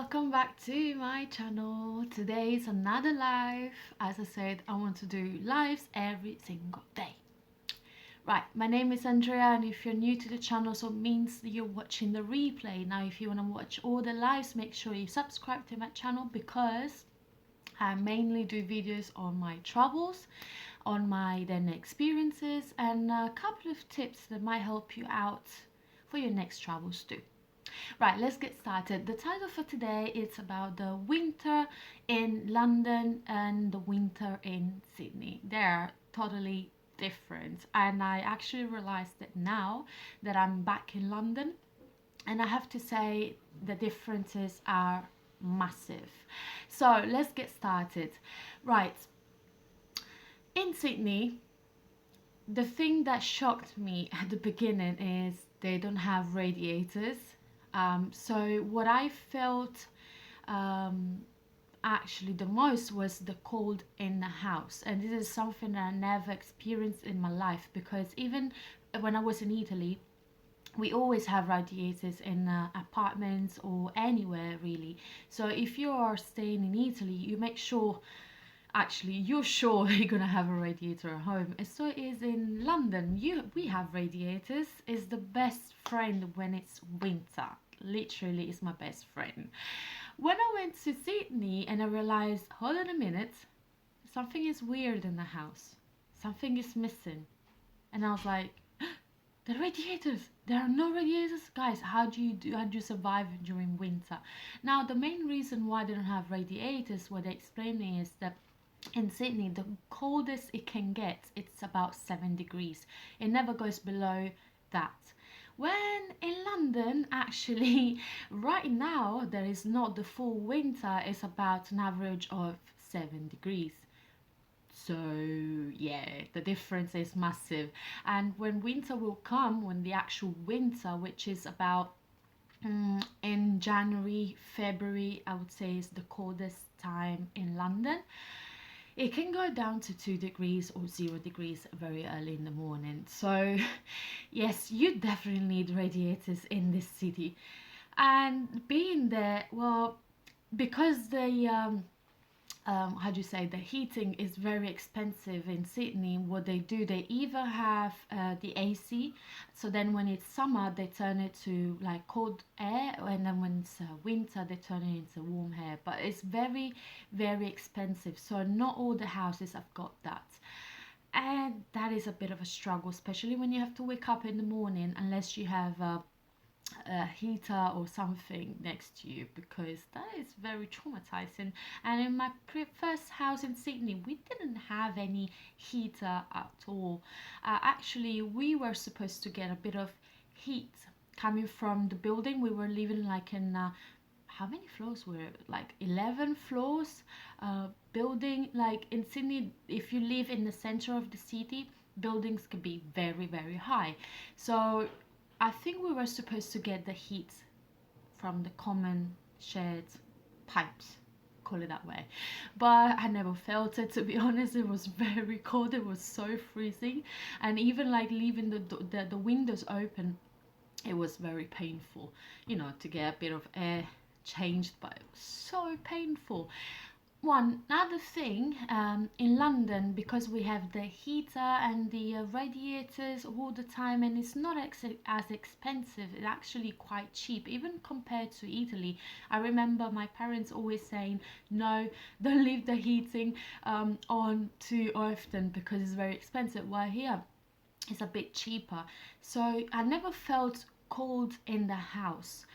welcome back to my channel. Today is another live. As I said, I want to do lives every single day. Right, my name is Andrea, and if you're new to the channel, so it means that you're watching the replay. Now, if you want to watch all the lives, make sure you subscribe to my channel because I mainly do videos on my travels, on my then experiences, and a couple of tips that might help you out for your next travels too. Right, let's get started. The title for today is about the winter in London and the winter in Sydney. They're totally different, and I actually realized that now that I'm back in London, and I have to say the differences are massive. So let's get started. Right, in Sydney, the thing that shocked me at the beginning is they don't have radiators. So what I felt um, actually the most was the cold in the house, and this is something that I never experienced in my life, because even when I was in Italy, we always have radiators in apartments or anywhere really. So if you are staying in Italy, you make sure, actually you're sure you're gonna have a radiator at home. And so it is in London. We have radiators. It's the best friend when it's winter. Literally, it's my best friend. When I went to Sydney and I realized, hold on a minute, something is weird in the house, something is missing. And I was like, the radiators, there are no radiators, guys. How do you survive during winter? Now, the main reason why they don't have radiators, what they explain me, is that in Sydney, the coldest it can get, it's about 7 degrees. It never goes below that. When in London, actually, right now, there is not the full winter, it's about an average of 7 degrees. So yeah, the difference is massive. And when winter will come, when the actual winter, which is about in January, February, I would say is the coldest time in London. It can go down to 2 degrees or 0 degrees very early in the morning. So yes, you definitely need radiators in this city. And being there, well, because how do you say, the heating is very expensive in Sydney, what they do, they either have the AC, so then when it's summer they turn it to like cold air, and then when it's winter they turn it into warm air, but it's very, very expensive, so not all the houses have got that. And that is a bit of a struggle, especially when you have to wake up in the morning, unless you have a heater or something next to you, because that is very traumatizing. And in my first house in Sydney, we didn't have any heater at all. Actually, we were supposed to get a bit of heat coming from the building. We were living like in how many floors were it? Like 11 floors building. Like in Sydney, if you live in the center of the city, buildings can be very, very high. So I think we were supposed to get the heat from the common shared pipes, call it that way, but I never felt it, to be honest. It was very cold, it was so freezing, and even like leaving the windows open, it was very painful, you know, to get a bit of air changed, but it was so painful. One other thing, in London, because we have the heater and the radiators all the time, and it's not as expensive, it's actually quite cheap, even compared to Italy. I remember my parents always saying, no, don't leave the heating on too often because it's very expensive, while here it's a bit cheaper. So I never felt cold in the house.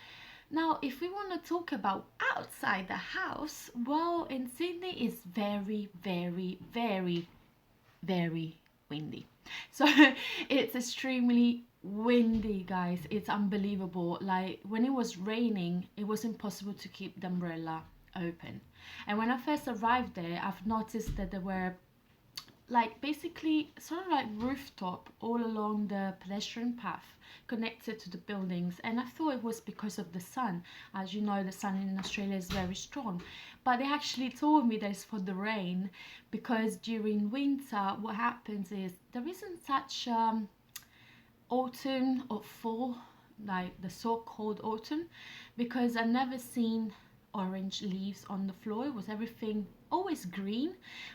Now, if we want to talk about outside the house, well, in Sydney it's very, very, very, very windy. So it's extremely windy, guys. It's unbelievable. Like when it was raining, it was impossible to keep the umbrella open. And when I first arrived there, I've noticed that there were like basically sort of like rooftop all along the pedestrian path connected to the buildings, and I thought it was because of the sun. As you know, the sun in Australia is very strong, but they actually told me that it's for the rain, because during winter what happens is there isn't such autumn or fall, like the so-called autumn, because I've never seen orange leaves on the floor. It was everything always green,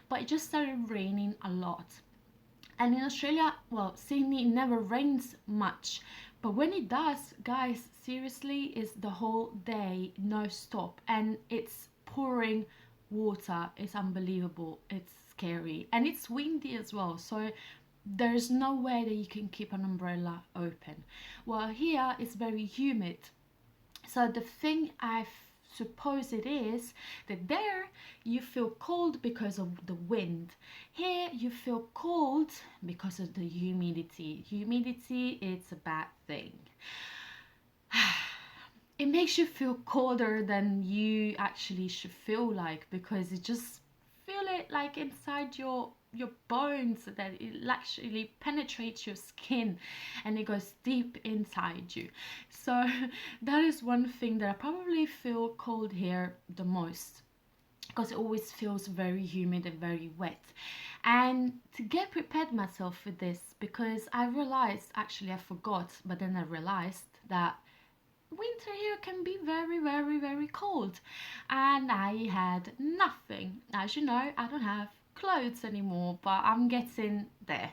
but it just started raining a lot. And in Australia, well, Sydney, it never rains much, but when it does, guys, seriously, it's the whole day no stop, and it's pouring water. It's unbelievable. It's scary, and it's windy as well, so there's no way that you can keep an umbrella open. Well, here it's very humid, so the thing I suppose it is that there you feel cold because of the wind. Here you feel cold because of the humidity. Humidity, it's a bad thing. It makes you feel colder than you actually should feel like, because you just feel it like inside your bones, that it actually penetrates your skin and it goes deep inside you. So that is one thing that I probably feel cold here the most, because it always feels very humid and very wet. And to get prepared myself for this, because I realized, actually I forgot, but then I realized that winter here can be very, very, very cold, and I had nothing. As you know, I don't have clothes anymore, but I'm getting there.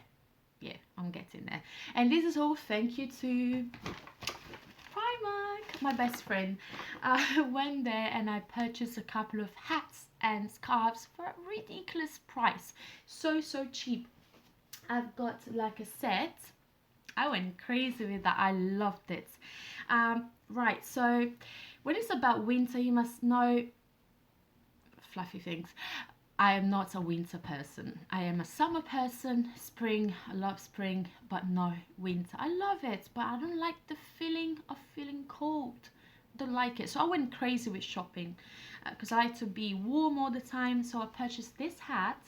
Yeah, I'm getting there. And this is all thank you to Primark. My best friend went there and I purchased a couple of hats and scarves for a ridiculous price. So cheap. I've got like a set. I went crazy with that. I loved it. Right, so when it's about winter, you must know fluffy things. I am not a winter person. I am a summer person. Spring, I love spring, but no winter. I love it, but I don't like the feeling of feeling cold. Don't like it. So I went crazy with shopping because I like to be warm all the time. So I purchased this hat.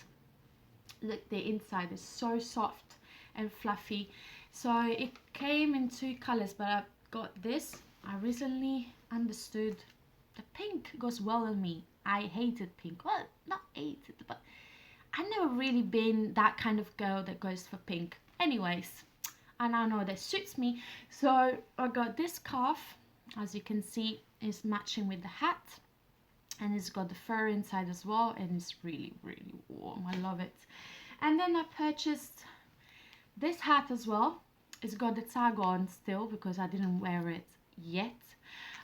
Look, the inside is so soft and fluffy. So it came in 2 colors, but I've got this. I recently understood that pink goes well on me. I hated pink. Well, not hated, but I've never really been that kind of girl that goes for pink. Anyways, I now know that suits me. So I got this scarf. As you can see, is matching with the hat. And it's got the fur inside as well. And it's really, really warm. I love it. And then I purchased this hat as well. It's got the tag on still because I didn't wear it yet.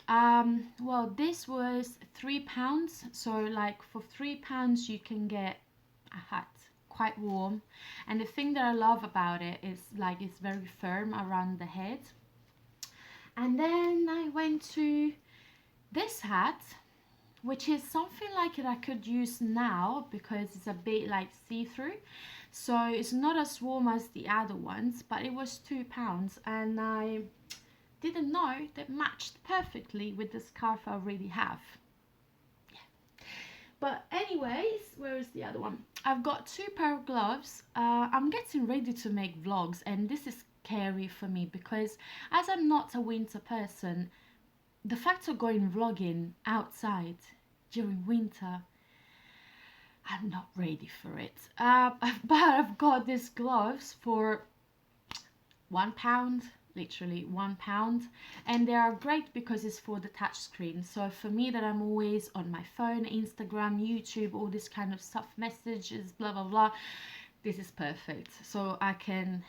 Well, this was £3, so like for £3 you can get a hat, quite warm. And the thing that I love about it is like it's very firm around the head. And then I went to this hat, which is something like it I could use now because it's a bit like see-through, so it's not as warm as the other ones, but it was £2 and I didn't know that matched perfectly with the scarf I already have. Yeah. But anyways, where is the other one? I've got 2 pair of gloves. I'm getting ready to make vlogs, and this is scary for me because as I'm not a winter person, the fact of going vlogging outside during winter, I'm not ready for it. But I've got these gloves for £1, literally £1, and they are great because it's for the touch screen. So for me, that I'm always on my phone, Instagram, YouTube, all this kind of stuff, messages, blah blah blah, this is perfect. So I can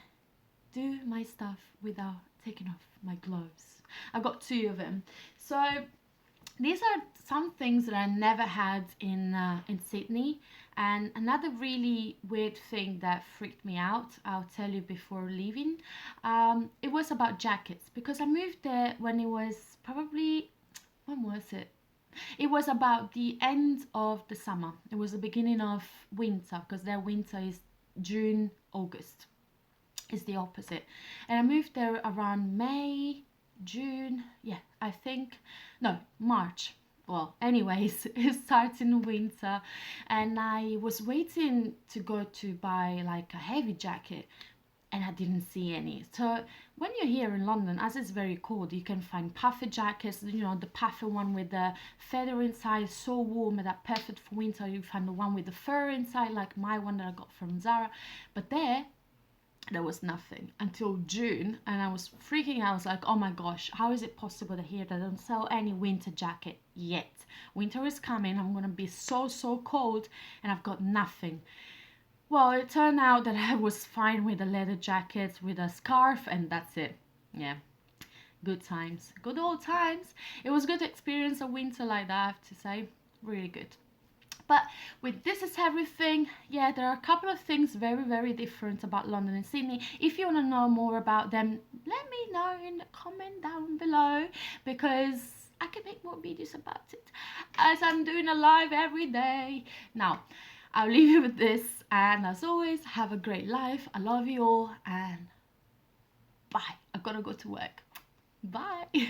do my stuff without taking off my gloves. I've got 2 of them. So these are some things that I never had in Sydney. And another really weird thing that freaked me out, I'll tell you before leaving, it was about jackets, because I moved there when it was probably, when was it? It was about the end of the summer. It was the beginning of winter, because their winter is June, August. It's the opposite. And I moved there around May, June, yeah, I think, no, March. Well, anyways, it starts in winter, and I was waiting to go to buy like a heavy jacket, and I didn't see any. So when you're here in London, as it's very cold, you can find puffer jackets, you know, the puffer one with the feather inside, so warm, and that perfect for winter. You find the one with the fur inside, like my one that I got from Zara. But there, there was nothing until June, and I was freaking out. I was like, oh my gosh, how is it possible that here they don't sell any winter jacket yet? Winter is coming, I'm gonna be so cold, and I've got nothing. Well, it turned out that I was fine with the leather jackets, with a scarf, and that's it. Yeah, good times, good old times. It was good to experience a winter like that, I have to say, really good. But with This Is Everything, yeah, there are a couple of things very different about London and Sydney. If you want to know more about them, let me know in the comment down below, because I can make more videos about it, as I'm doing a live every day. Now, I'll leave you with this, and as always, have a great life. I love you all, and bye. I've got to go to work. Bye.